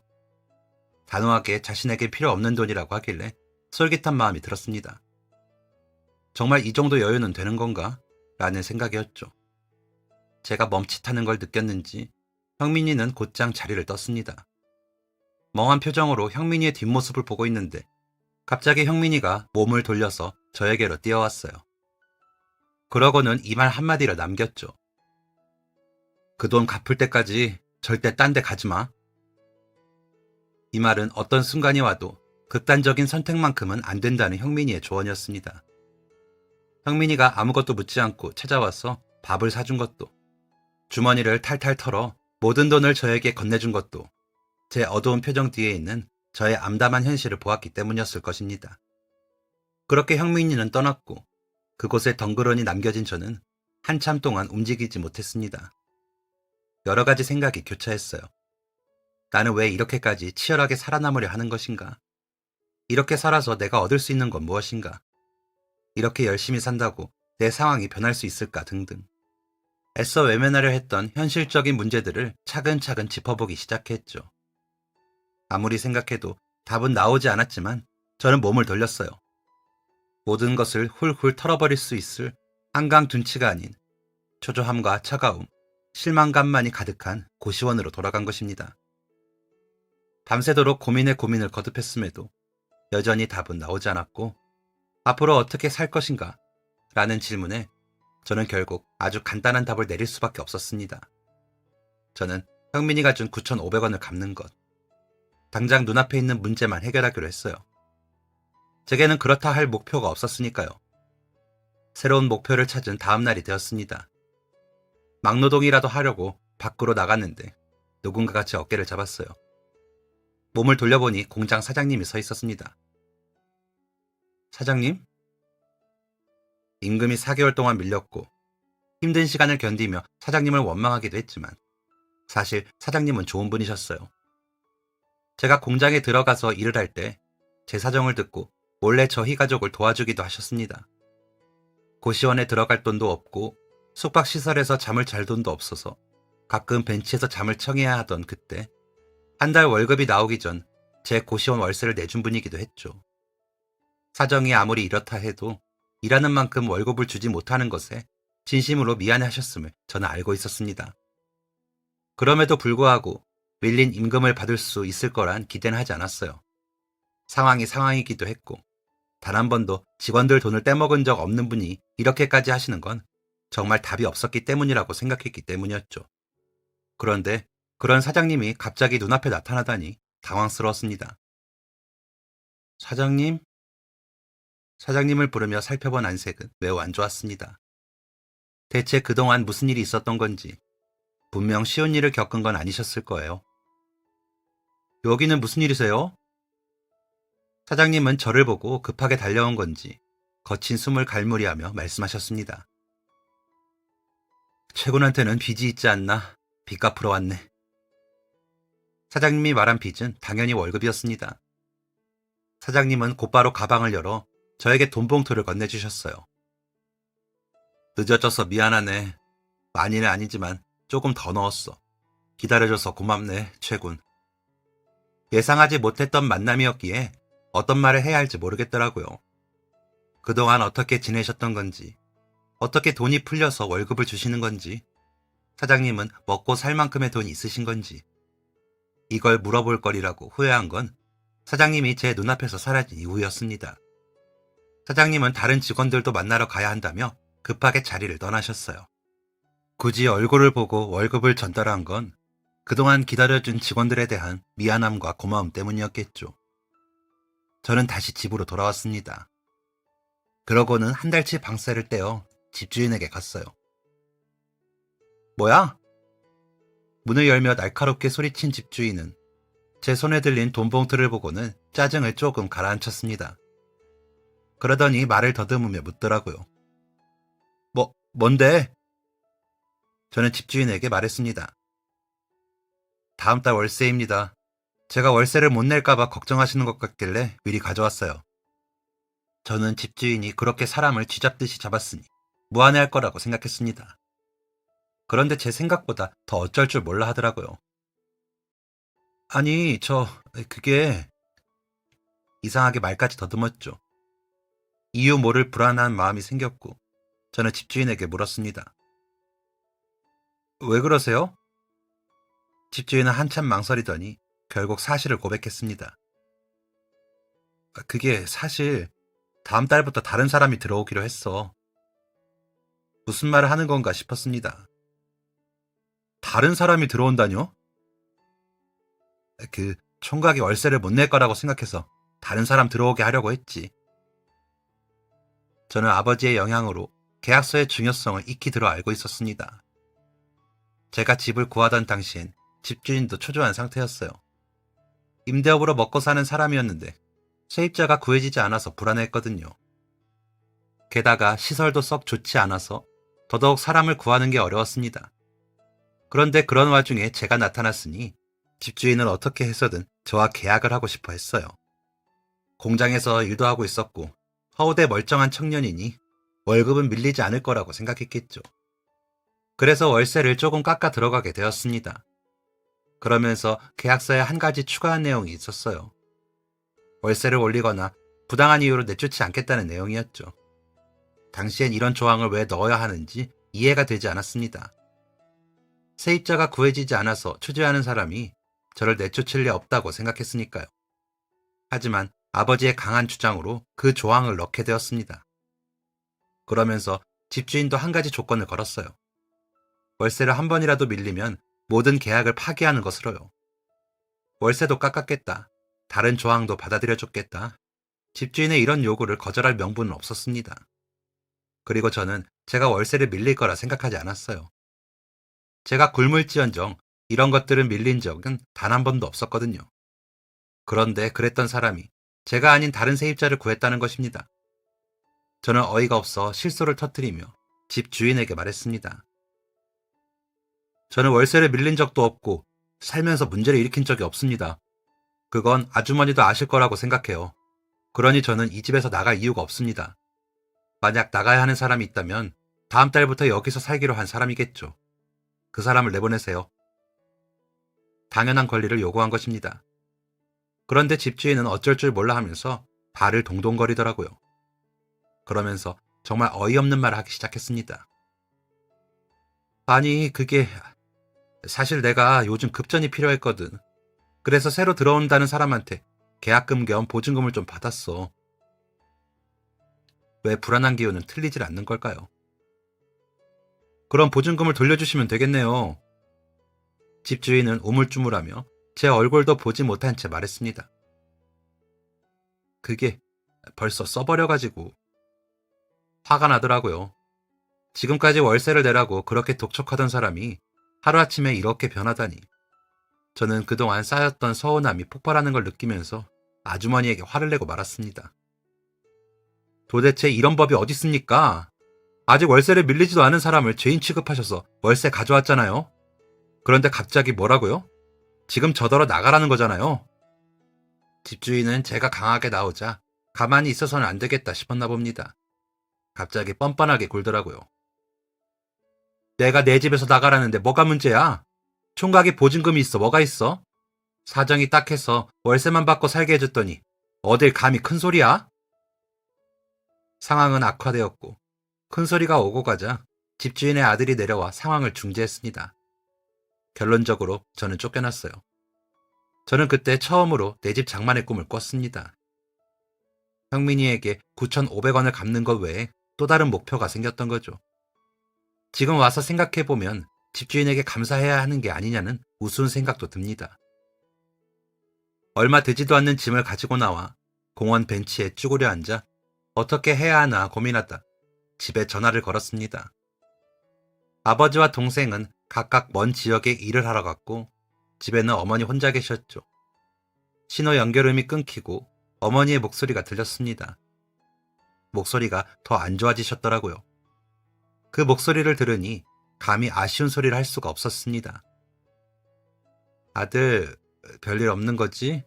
단호하게 자신에게 필요 없는 돈이라고 하길래 솔깃한 마음이 들었습니다. 정말 이 정도 여유는 되는 건가? 라는 생각이었죠. 제가 멈칫하는 걸 느꼈는지 형민이는 곧장 자리를 떴습니다. 멍한 표정으로 형민이의 뒷모습을 보고 있는데 갑자기 형민이가 몸을 돌려서 저에게로 뛰어왔어요. 그러고는 이 말 한마디를 남겼죠. 그 돈 갚을 때까지 절대 딴 데 가지 마. 이 말은 어떤 순간이 와도 극단적인 선택만큼은 안 된다는 형민이의 조언이었습니다. 형민이가 아무것도 묻지 않고 찾아와서 밥을 사준 것도, 주머니를 탈탈 털어 모든 돈을 저에게 건네준 것도 제 어두운 표정 뒤에 있는 저의 암담한 현실을 보았기 때문이었을 것입니다. 그렇게 형민이는 떠났고 그곳에 덩그러니 남겨진 저는 한참 동안 움직이지 못했습니다. 여러 가지 생각이 교차했어요. 나는 왜 이렇게까지 치열하게 살아남으려 하는 것인가? 이렇게 살아서 내가 얻을 수 있는 건 무엇인가? 이렇게 열심히 산다고 내 상황이 변할 수 있을까 등등. 애써 외면하려 했던 현실적인 문제들을 차근차근 짚어보기 시작했죠. 아무리 생각해도 답은 나오지 않았지만 저는 몸을 돌렸어요. 모든 것을 훌훌 털어버릴 수 있을 한강 둔치가 아닌 초조함과 차가움, 실망감만이 가득한 고시원으로 돌아간 것입니다. 밤새도록 고민에 고민을 거듭했음에도 여전히 답은 나오지 않았고 앞으로 어떻게 살 것인가? 라는 질문에 저는 결국 아주 간단한 답을 내릴 수밖에 없었습니다. 저는 형민이가 준 9,500원을 갚는 것. 당장 눈앞에 있는 문제만 해결하기로 했어요. 제게는 그렇다 할 목표가 없었으니까요. 새로운 목표를 찾은 다음 날이 되었습니다. 막노동이라도 하려고 밖으로 나갔는데 누군가가 제 어깨를 잡았어요. 몸을 돌려보니 공장 사장님이 서 있었습니다. 사장님? 임금이 4개월 동안 밀렸고 힘든 시간을 견디며 사장님을 원망하기도 했지만 사실 사장님은 좋은 분이셨어요. 제가 공장에 들어가서 일을 할 때 제 사정을 듣고 몰래 저희 가족을 도와주기도 하셨습니다. 고시원에 들어갈 돈도 없고 숙박시설에서 잠을 잘 돈도 없어서 가끔 벤치에서 잠을 청해야 하던 그때 한 달 월급이 나오기 전 제 고시원 월세를 내준 분이기도 했죠. 사정이 아무리 이렇다 해도 일하는 만큼 월급을 주지 못하는 것에 진심으로 미안해하셨음을 저는 알고 있었습니다. 그럼에도 불구하고 밀린 임금을 받을 수 있을 거란 기대는 하지 않았어요. 상황이 상황이기도 했고 단 한 번도 직원들 돈을 떼먹은 적 없는 분이 이렇게까지 하시는 건 정말 답이 없었기 때문이라고 생각했기 때문이었죠. 그런데 그런 사장님이 갑자기 눈앞에 나타나다니 당황스러웠습니다. 사장님? 사장님을 부르며 살펴본 안색은 매우 안 좋았습니다. 대체 그동안 무슨 일이 있었던 건지 분명 쉬운 일을 겪은 건 아니셨을 거예요. 여기는 무슨 일이세요? 사장님은 저를 보고 급하게 달려온 건지 거친 숨을 갈무리하며 말씀하셨습니다. 최군한테는 빚이 있지 않나 빚 갚으러 왔네. 사장님이 말한 빚은 당연히 월급이었습니다. 사장님은 곧바로 가방을 열어 저에게 돈 봉투를 건네주셨어요. 늦어져서 미안하네. 많이는 아니지만 조금 더 넣었어. 기다려줘서 고맙네, 최군. 예상하지 못했던 만남이었기에 어떤 말을 해야 할지 모르겠더라고요. 그동안 어떻게 지내셨던 건지, 어떻게 돈이 풀려서 월급을 주시는 건지, 사장님은 먹고 살 만큼의 돈이 있으신 건지, 이걸 물어볼 거리라고 후회한 건 사장님이 제 눈앞에서 사라진 이후였습니다. 사장님은 다른 직원들도 만나러 가야 한다며 급하게 자리를 떠나셨어요. 굳이 얼굴을 보고 월급을 전달한 건 그동안 기다려준 직원들에 대한 미안함과 고마움 때문이었겠죠. 저는 다시 집으로 돌아왔습니다. 그러고는 한 달치 방세를 떼어 집주인에게 갔어요. 뭐야? 문을 열며 날카롭게 소리친 집주인은 제 손에 들린 돈 봉투를 보고는 짜증을 조금 가라앉혔습니다. 그러더니 말을 더듬으며 묻더라고요. 뭔데? 저는 집주인에게 말했습니다. 다음 달 월세입니다. 제가 월세를 못 낼까봐 걱정하시는 것 같길래 미리 가져왔어요. 저는 집주인이 그렇게 사람을 쥐잡듯이 잡았으니 무안해할 거라고 생각했습니다. 그런데 제 생각보다 더 어쩔 줄 몰라 하더라고요. 아니, 그게... 이상하게 말까지 더듬었죠. 이유 모를 불안한 마음이 생겼고 저는 집주인에게 물었습니다. 왜 그러세요? 집주인은 한참 망설이더니 결국 사실을 고백했습니다. 그게 사실 다음 달부터 다른 사람이 들어오기로 했어. 무슨 말을 하는 건가 싶었습니다. 다른 사람이 들어온다뇨? 총각이 월세를 못 낼 거라고 생각해서 다른 사람 들어오게 하려고 했지. 저는 아버지의 영향으로 계약서의 중요성을 익히 들어 알고 있었습니다. 제가 집을 구하던 당시엔 집주인도 초조한 상태였어요. 임대업으로 먹고 사는 사람이었는데 세입자가 구해지지 않아서 불안했거든요. 게다가 시설도 썩 좋지 않아서 더더욱 사람을 구하는 게 어려웠습니다. 그런데 그런 와중에 제가 나타났으니 집주인은 어떻게 해서든 저와 계약을 하고 싶어 했어요. 공장에서 일도 하고 있었고 허우대 멀쩡한 청년이니 월급은 밀리지 않을 거라고 생각했겠죠. 그래서 월세를 조금 깎아 들어가게 되었습니다. 그러면서 계약서에 한 가지 추가한 내용이 있었어요. 월세를 올리거나 부당한 이유로 내쫓지 않겠다는 내용이었죠. 당시엔 이런 조항을 왜 넣어야 하는지 이해가 되지 않았습니다. 세입자가 구해지지 않아서 초조해하는 사람이 저를 내쫓을 리 없다고 생각했으니까요. 하지만 아버지의 강한 주장으로 그 조항을 넣게 되었습니다. 그러면서 집주인도 한 가지 조건을 걸었어요. 월세를 한 번이라도 밀리면 모든 계약을 파기하는 것으로요. 월세도 깎았겠다. 다른 조항도 받아들여줬겠다. 집주인의 이런 요구를 거절할 명분은 없었습니다. 그리고 저는 제가 월세를 밀릴 거라 생각하지 않았어요. 제가 굶을지언정 이런 것들은 밀린 적은 단 한 번도 없었거든요. 그런데 그랬던 사람이 제가 아닌 다른 세입자를 구했다는 것입니다. 저는 어이가 없어 실소를 터뜨리며 집 주인에게 말했습니다. 저는 월세를 밀린 적도 없고 살면서 문제를 일으킨 적이 없습니다. 그건 아주머니도 아실 거라고 생각해요. 그러니 저는 이 집에서 나갈 이유가 없습니다. 만약 나가야 하는 사람이 있다면 다음 달부터 여기서 살기로 한 사람이겠죠. 그 사람을 내보내세요. 당연한 권리를 요구한 것입니다. 그런데 집주인은 어쩔 줄 몰라 하면서 발을 동동거리더라고요. 그러면서 정말 어이없는 말을 하기 시작했습니다. 아니, 그게 사실 내가 요즘 급전이 필요했거든. 그래서 새로 들어온다는 사람한테 계약금 겸 보증금을 좀 받았어. 왜 불안한 기운은 틀리질 않는 걸까요? 그럼 보증금을 돌려주시면 되겠네요. 집주인은 우물쭈물하며 제 얼굴도 보지 못한 채 말했습니다. 그게 벌써 써버려가지고 화가 나더라고요. 지금까지 월세를 내라고 그렇게 독촉하던 사람이 하루아침에 이렇게 변하다니. 저는 그동안 쌓였던 서운함이 폭발하는 걸 느끼면서 아주머니에게 화를 내고 말았습니다. 도대체 이런 법이 어디 있습니까? 아직 월세를 밀리지도 않은 사람을 죄인 취급하셔서 월세 가져왔잖아요. 그런데 갑자기 뭐라고요? 지금 저더러 나가라는 거잖아요. 집주인은 제가 강하게 나오자 가만히 있어서는 안 되겠다 싶었나 봅니다. 갑자기 뻔뻔하게 굴더라고요. 내가 내 집에서 나가라는데 뭐가 문제야? 총각이 보증금이 있어 뭐가 있어? 사정이 딱해서 월세만 받고 살게 해줬더니 어딜 감히 큰 소리야? 상황은 악화되었고 큰 소리가 오고 가자 집주인의 아들이 내려와 상황을 중재했습니다. 결론적으로 저는 쫓겨났어요. 저는 그때 처음으로 내 집 장만의 꿈을 꿨습니다. 형민이에게 9,500원을 갚는 것 외에 또 다른 목표가 생겼던 거죠. 지금 와서 생각해보면 집주인에게 감사해야 하는 게 아니냐는 우스운 생각도 듭니다. 얼마 되지도 않는 짐을 가지고 나와 공원 벤치에 쭈그려 앉아 어떻게 해야 하나 고민하다 집에 전화를 걸었습니다. 아버지와 동생은 각각 먼 지역에 일을 하러 갔고 집에는 어머니 혼자 계셨죠. 신호 연결음이 끊기고 어머니의 목소리가 들렸습니다. 목소리가 더 안 좋아지셨더라고요. 그 목소리를 들으니 감히 아쉬운 소리를 할 수가 없었습니다. 아들, 별일 없는 거지?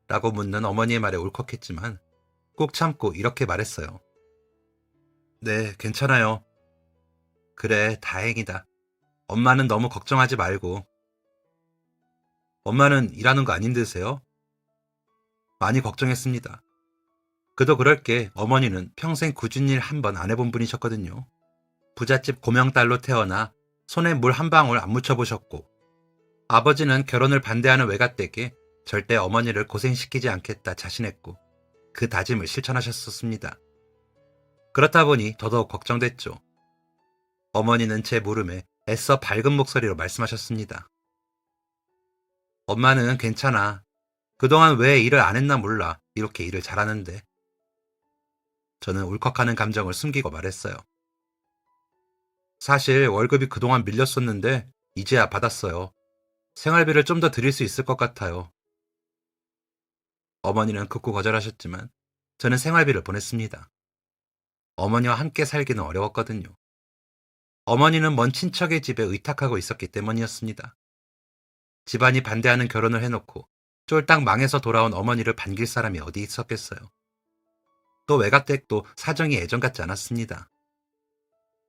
라고 묻는 어머니의 말에 울컥했지만 꾹 참고 이렇게 말했어요. 네, 괜찮아요. 그래, 다행이다. 엄마는 너무 걱정하지 말고. 엄마는 일하는 거 아닌 듯세요? 많이 걱정했습니다. 그도 그럴 게 어머니는 평생 굳은 일 한 번 안 해본 분이셨거든요. 부잣집 고명딸로 태어나 손에 물 한 방울 안 묻혀보셨고 아버지는 결혼을 반대하는 외갓댁에 절대 어머니를 고생시키지 않겠다 자신했고 그 다짐을 실천하셨었습니다. 그렇다 보니 더더욱 걱정됐죠. 어머니는 제 물음에 애써 밝은 목소리로 말씀하셨습니다. 엄마는 괜찮아. 그동안 왜 일을 안 했나 몰라. 이렇게 일을 잘하는데. 저는 울컥하는 감정을 숨기고 말했어요. 사실 월급이 그동안 밀렸었는데 이제야 받았어요. 생활비를 좀 더 드릴 수 있을 것 같아요. 어머니는 극구 거절하셨지만 저는 생활비를 보냈습니다. 어머니와 함께 살기는 어려웠거든요. 어머니는 먼 친척의 집에 의탁하고 있었기 때문이었습니다. 집안이 반대하는 결혼을 해놓고 쫄딱 망해서 돌아온 어머니를 반길 사람이 어디 있었겠어요. 또 외가댁도 사정이 예전 같지 않았습니다.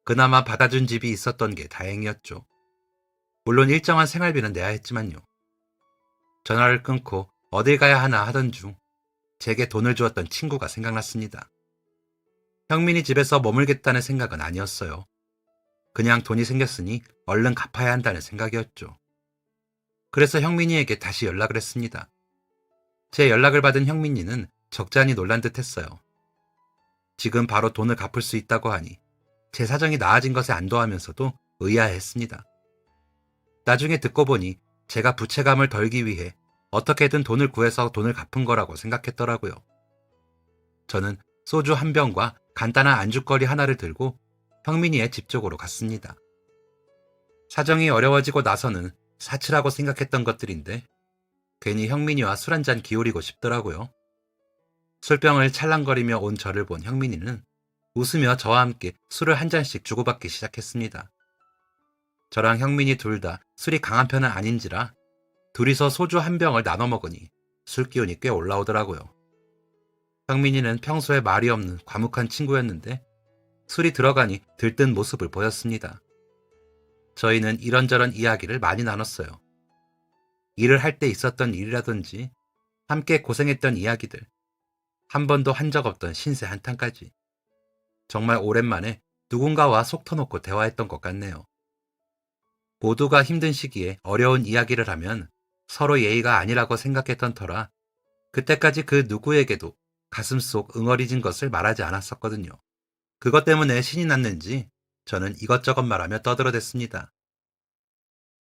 그나마 받아준 집이 있었던 게 다행이었죠. 물론 일정한 생활비는 내야 했지만요. 전화를 끊고 어딜 가야 하나 하던 중 제게 돈을 주었던 친구가 생각났습니다. 형민이 집에서 머물겠다는 생각은 아니었어요. 그냥 돈이 생겼으니 얼른 갚아야 한다는 생각이었죠. 그래서 형민이에게 다시 연락을 했습니다. 제 연락을 받은 형민이는 적잖이 놀란 듯 했어요. 지금 바로 돈을 갚을 수 있다고 하니 제 사정이 나아진 것에 안도하면서도 의아해했습니다. 나중에 듣고 보니 제가 부채감을 덜기 위해 어떻게든 돈을 구해서 돈을 갚은 거라고 생각했더라고요. 저는 소주 한 병과 간단한 안주거리 하나를 들고 형민이의 집 쪽으로 갔습니다. 사정이 어려워지고 나서는 사치라고 생각했던 것들인데 괜히 형민이와 술 한잔 기울이고 싶더라고요. 술병을 찰랑거리며 온 저를 본 형민이는 웃으며 저와 함께 술을 한 잔씩 주고받기 시작했습니다. 저랑 형민이 둘 다 술이 강한 편은 아닌지라 둘이서 소주 한 병을 나눠 먹으니 술 기운이 꽤 올라오더라고요. 형민이는 평소에 말이 없는 과묵한 친구였는데 술이 들어가니 들뜬 모습을 보였습니다. 저희는 이런저런 이야기를 많이 나눴어요. 일을 할 때 있었던 일이라든지 함께 고생했던 이야기들, 한 번도 한 적 없던 신세 한탄까지. 정말 오랜만에 누군가와 속 터놓고 대화했던 것 같네요. 모두가 힘든 시기에 어려운 이야기를 하면 서로 예의가 아니라고 생각했던 터라 그때까지 그 누구에게도 가슴속 응어리진 것을 말하지 않았었거든요. 그것 때문에 신이 났는지 저는 이것저것 말하며 떠들어댔습니다.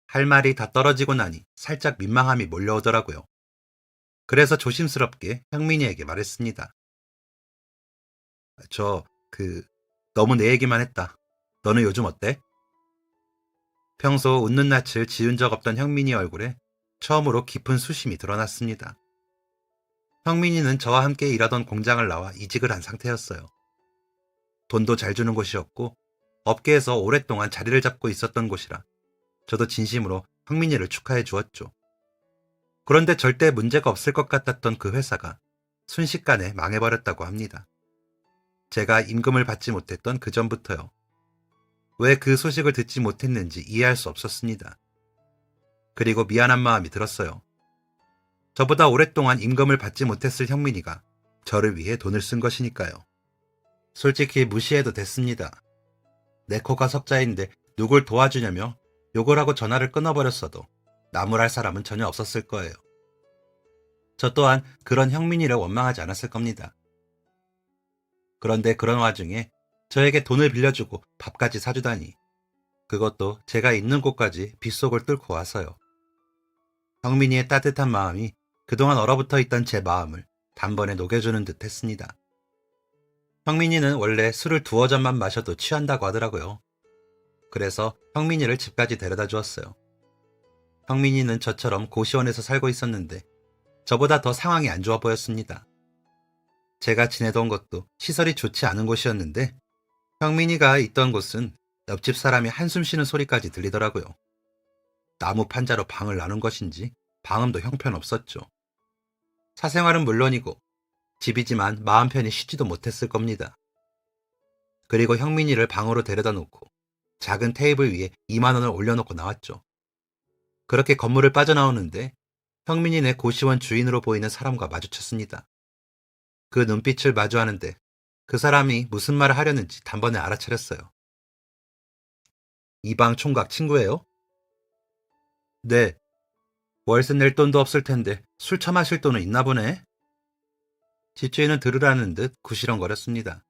할 말이 다 떨어지고 나니 살짝 민망함이 몰려오더라고요. 그래서 조심스럽게 형민이에게 말했습니다. 저, 너무 내 얘기만 했다. 너는 요즘 어때? 평소 웃는 낯을 지은 적 없던 형민이 얼굴에 처음으로 깊은 수심이 드러났습니다. 형민이는 저와 함께 일하던 공장을 나와 이직을 한 상태였어요. 돈도 잘 주는 곳이었고 업계에서 오랫동안 자리를 잡고 있었던 곳이라 저도 진심으로 형민이를 축하해 주었죠. 그런데 절대 문제가 없을 것 같았던 그 회사가 순식간에 망해버렸다고 합니다. 제가 임금을 받지 못했던 그 전부터요. 왜 그 소식을 듣지 못했는지 이해할 수 없었습니다. 그리고 미안한 마음이 들었어요. 저보다 오랫동안 임금을 받지 못했을 형민이가 저를 위해 돈을 쓴 것이니까요. 솔직히 무시해도 됐습니다. 내 코가 석자인데 누굴 도와주냐며 욕을 하고 전화를 끊어버렸어도 나무랄 사람은 전혀 없었을 거예요. 저 또한 그런 형민이를 원망하지 않았을 겁니다. 그런데 그런 와중에 저에게 돈을 빌려주고 밥까지 사주다니, 그것도 제가 있는 곳까지 빗속을 뚫고 와서요. 형민이의 따뜻한 마음이 그동안 얼어붙어 있던 제 마음을 단번에 녹여주는 듯 했습니다. 형민이는 원래 술을 두어 잔만 마셔도 취한다고 하더라고요. 그래서 형민이를 집까지 데려다 주었어요. 형민이는 저처럼 고시원에서 살고 있었는데 저보다 더 상황이 안 좋아 보였습니다. 제가 지내던 곳도 시설이 좋지 않은 곳이었는데 형민이가 있던 곳은 옆집 사람이 한숨 쉬는 소리까지 들리더라고요. 나무 판자로 방을 나눈 것인지 방음도 형편없었죠. 사생활은 물론이고 집이지만 마음 편히 쉬지도 못했을 겁니다. 그리고 형민이를 방으로 데려다 놓고 작은 테이블 위에 2만 원을 올려놓고 나왔죠. 그렇게 건물을 빠져나오는데 형민이네 고시원 주인으로 보이는 사람과 마주쳤습니다. 그 눈빛을 마주하는데 그 사람이 무슨 말을 하려는지 단번에 알아차렸어요. 이 방 총각 친구예요? 네. 월세 낼 돈도 없을 텐데 술 처마실 돈은 있나 보네. 집주인은 들으라는 듯 구시렁거렸습니다.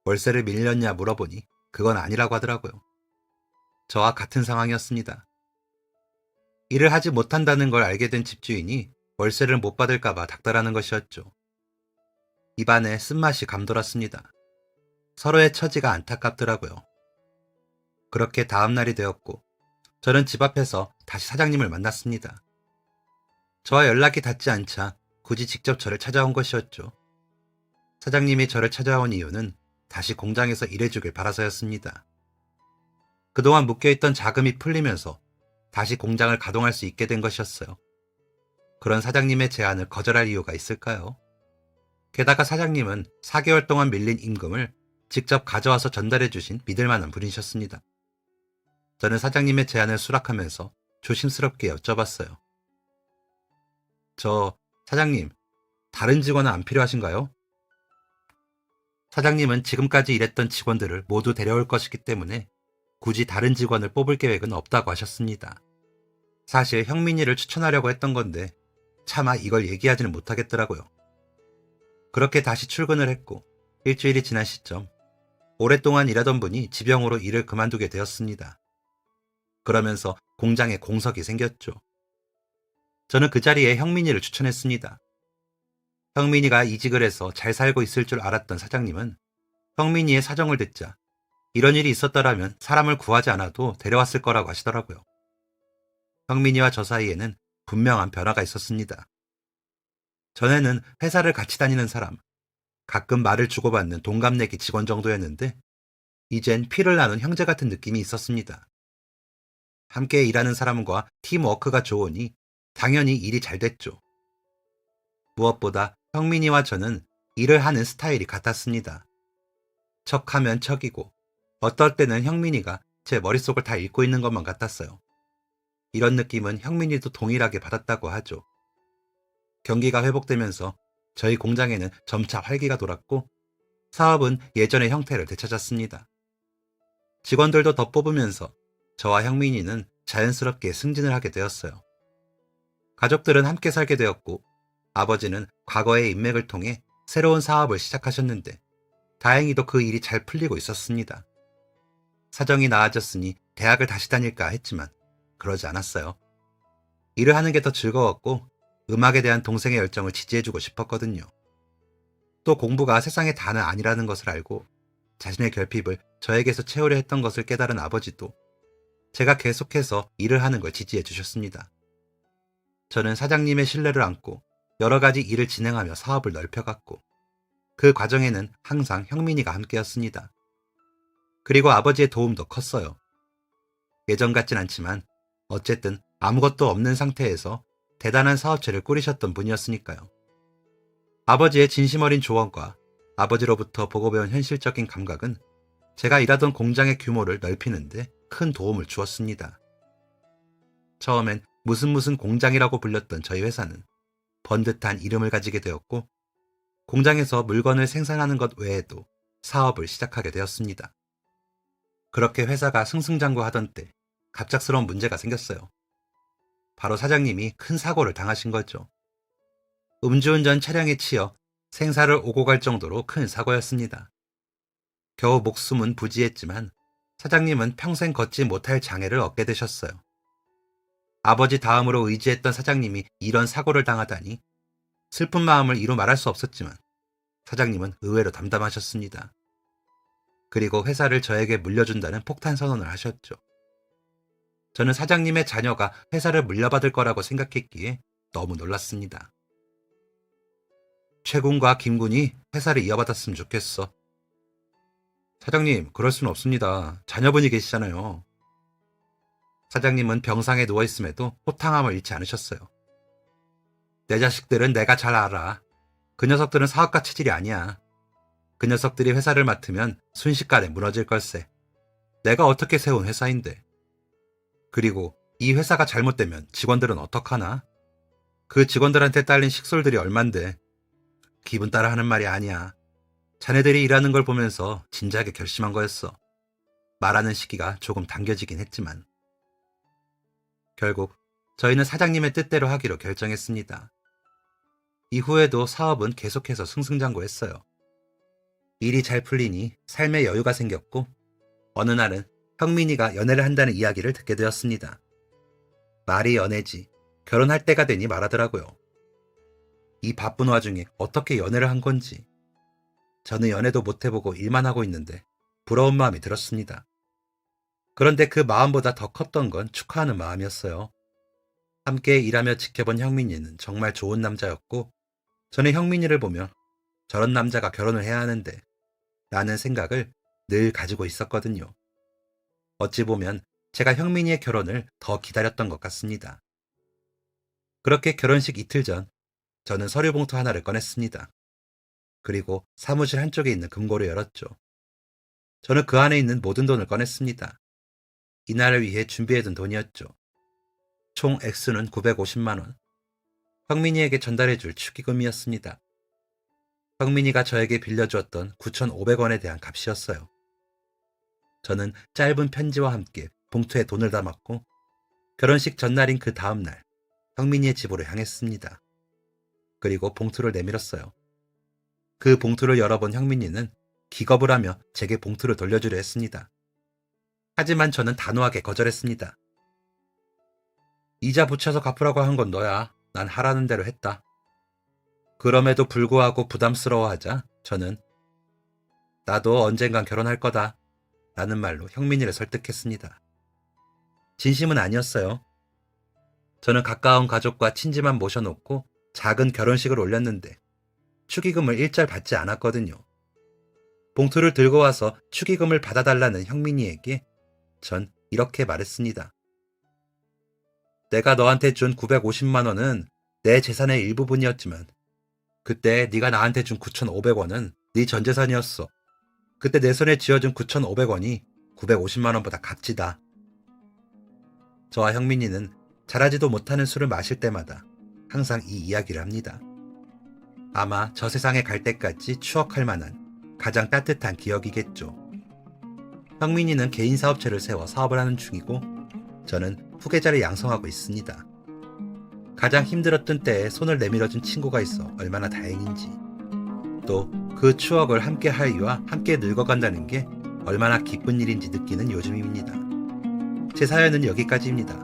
월세를 밀렸냐 물어보니 그건 아니라고 하더라고요. 저와 같은 상황이었습니다. 일을 하지 못한다는 걸 알게 된 집주인이 월세를 못 받을까봐 닥달하는 것이었죠. 입안에 쓴맛이 감돌았습니다. 서로의 처지가 안타깝더라고요. 그렇게 다음 날이 되었고 저는 집 앞에서 다시 사장님을 만났습니다. 저와 연락이 닿지 않자 굳이 직접 저를 찾아온 것이었죠. 사장님이 저를 찾아온 이유는 다시 공장에서 일해주길 바라서였습니다. 그동안 묶여있던 자금이 풀리면서 다시 공장을 가동할 수 있게 된 것이었어요. 그런 사장님의 제안을 거절할 이유가 있을까요? 게다가 사장님은 4개월 동안 밀린 임금을 직접 가져와서 전달해 주신 믿을 만한 분이셨습니다. 저는 사장님의 제안을 수락하면서 조심스럽게 여쭤봤어요. 사장님, 다른 직원은 안 필요하신가요? 사장님은 지금까지 일했던 직원들을 모두 데려올 것이기 때문에 굳이 다른 직원을 뽑을 계획은 없다고 하셨습니다. 사실 형민이를 추천하려고 했던 건데 차마 이걸 얘기하지는 못하겠더라고요. 그렇게 다시 출근을 했고 일주일이 지난 시점, 오랫동안 일하던 분이 지병으로 일을 그만두게 되었습니다. 그러면서 공장에 공석이 생겼죠. 저는 그 자리에 형민이를 추천했습니다. 형민이가 이직을 해서 잘 살고 있을 줄 알았던 사장님은 형민이의 사정을 듣자 이런 일이 있었더라면 사람을 구하지 않아도 데려왔을 거라고 하시더라고요. 형민이와 저 사이에는 분명한 변화가 있었습니다. 전에는 회사를 같이 다니는 사람, 가끔 말을 주고받는 동갑내기 직원 정도였는데 이젠 피를 나눈 형제 같은 느낌이 있었습니다. 함께 일하는 사람과 팀워크가 좋으니 당연히 일이 잘 됐죠. 무엇보다 형민이와 저는 일을 하는 스타일이 같았습니다. 척하면 척이고 어떨 때는 형민이가 제 머릿속을 다 읽고 있는 것만 같았어요. 이런 느낌은 형민이도 동일하게 받았다고 하죠. 경기가 회복되면서 저희 공장에는 점차 활기가 돌았고 사업은 예전의 형태를 되찾았습니다. 직원들도 더 뽑으면서 저와 형민이는 자연스럽게 승진을 하게 되었어요. 가족들은 함께 살게 되었고 아버지는 과거의 인맥을 통해 새로운 사업을 시작하셨는데 다행히도 그 일이 잘 풀리고 있었습니다. 사정이 나아졌으니 대학을 다시 다닐까 했지만 그러지 않았어요. 일을 하는 게 더 즐거웠고 음악에 대한 동생의 열정을 지지해주고 싶었거든요. 또 공부가 세상의 다는 아니라는 것을 알고 자신의 결핍을 저에게서 채우려 했던 것을 깨달은 아버지도 제가 계속해서 일을 하는 걸 지지해 주셨습니다. 저는 사장님의 신뢰를 안고 여러 가지 일을 진행하며 사업을 넓혀갔고 그 과정에는 항상 형민이가 함께였습니다. 그리고 아버지의 도움도 컸어요. 예전 같진 않지만 어쨌든 아무것도 없는 상태에서 대단한 사업체를 꾸리셨던 분이었으니까요. 아버지의 진심 어린 조언과 아버지로부터 보고 배운 현실적인 감각은 제가 일하던 공장의 규모를 넓히는데 큰 도움을 주었습니다. 처음엔 무슨 공장이라고 불렸던 저희 회사는 번듯한 이름을 가지게 되었고 공장에서 물건을 생산하는 것 외에도 사업을 시작하게 되었습니다. 그렇게 회사가 승승장구하던 때 갑작스러운 문제가 생겼어요. 바로 사장님이 큰 사고를 당하신 거죠. 음주운전 차량에 치여 생사를 오고 갈 정도로 큰 사고였습니다. 겨우 목숨은 부지했지만 사장님은 평생 걷지 못할 장애를 얻게 되셨어요. 아버지 다음으로 의지했던 사장님이 이런 사고를 당하다니 슬픈 마음을 이루 말할 수 없었지만 사장님은 의외로 담담하셨습니다. 그리고 회사를 저에게 물려준다는 폭탄 선언을 하셨죠. 저는 사장님의 자녀가 회사를 물려받을 거라고 생각했기에 너무 놀랐습니다. 최 군과 김 군이 회사를 이어받았으면 좋겠어. 사장님, 그럴 수는 없습니다. 자녀분이 계시잖아요. 사장님은 병상에 누워있음에도 호탕함을 잃지 않으셨어요. 내 자식들은 내가 잘 알아. 그 녀석들은 사업가 체질이 아니야. 그 녀석들이 회사를 맡으면 순식간에 무너질 걸세. 내가 어떻게 세운 회사인데. 그리고 이 회사가 잘못되면 직원들은 어떡하나? 그 직원들한테 딸린 식솔들이 얼만데. 기분 따라 하는 말이 아니야. 자네들이 일하는 걸 보면서 진지하게 결심한 거였어. 말하는 시기가 조금 당겨지긴 했지만. 결국 저희는 사장님의 뜻대로 하기로 결정했습니다. 이후에도 사업은 계속해서 승승장구했어요. 일이 잘 풀리니 삶의 여유가 생겼고 어느 날은 형민이가 연애를 한다는 이야기를 듣게 되었습니다. 말이 연애지 결혼할 때가 되니 말하더라고요. 이 바쁜 와중에 어떻게 연애를 한 건지. 저는 연애도 못 해보고 일만 하고 있는데 부러운 마음이 들었습니다. 그런데 그 마음보다 더 컸던 건 축하하는 마음이었어요. 함께 일하며 지켜본 형민이는 정말 좋은 남자였고, 저는 형민이를 보며 저런 남자가 결혼을 해야 하는데 라는 생각을 늘 가지고 있었거든요. 어찌 보면 제가 형민이의 결혼을 더 기다렸던 것 같습니다. 그렇게 결혼식 이틀 전, 저는 서류 봉투 하나를 꺼냈습니다. 그리고 사무실 한쪽에 있는 금고를 열었죠. 저는 그 안에 있는 모든 돈을 꺼냈습니다. 이날을 위해 준비해둔 돈이었죠. 총 액수는 950만 원. 형민이에게 전달해줄 축의금이었습니다. 형민이가 저에게 빌려주었던 9,500원에 대한 값이었어요. 저는 짧은 편지와 함께 봉투에 돈을 담았고, 결혼식 전날인 그 다음날 형민이의 집으로 향했습니다. 그리고 봉투를 내밀었어요. 그 봉투를 열어본 형민이는 기겁을 하며 제게 봉투를 돌려주려 했습니다. 하지만 저는 단호하게 거절했습니다. 이자 붙여서 갚으라고 한 건 너야. 난 하라는 대로 했다. 그럼에도 불구하고 부담스러워하자 저는 나도 언젠간 결혼할 거다 라는 말로 형민이를 설득했습니다. 진심은 아니었어요. 저는 가까운 가족과 친지만 모셔놓고 작은 결혼식을 올렸는데 축의금을 일절 받지 않았거든요. 봉투를 들고 와서 축의금을 받아달라는 형민이에게 전 이렇게 말했습니다. 내가 너한테 준 950만 원은 내 재산의 일부분이었지만 그때 네가 나한테 준 9,500원은 네 전 재산이었어. 그때 내 손에 쥐어준 9,500원이 950만 원보다 값지다. 저와 형민이는 잘하지도 못하는 술을 마실 때마다 항상 이 이야기를 합니다. 아마 저 세상에 갈 때까지 추억할 만한 가장 따뜻한 기억이겠죠. 형민이는 개인 사업체를 세워 사업을 하는 중이고 저는 후계자를 양성하고 있습니다. 가장 힘들었던 때에 손을 내밀어준 친구가 있어 얼마나 다행인지, 또 그 추억을 함께 할 이와 함께 늙어간다는 게 얼마나 기쁜 일인지 느끼는 요즘입니다. 제 사연은 여기까지입니다.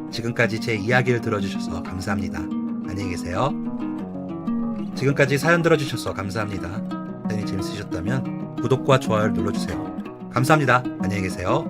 지금까지 제 이야기를 들어주셔서 감사합니다. 안녕히 계세요. 지금까지 사연 들어주셔서 감사합니다. 사연이 재밌으셨다면 구독과 좋아요를 눌러주세요. 감사합니다. 안녕히 계세요.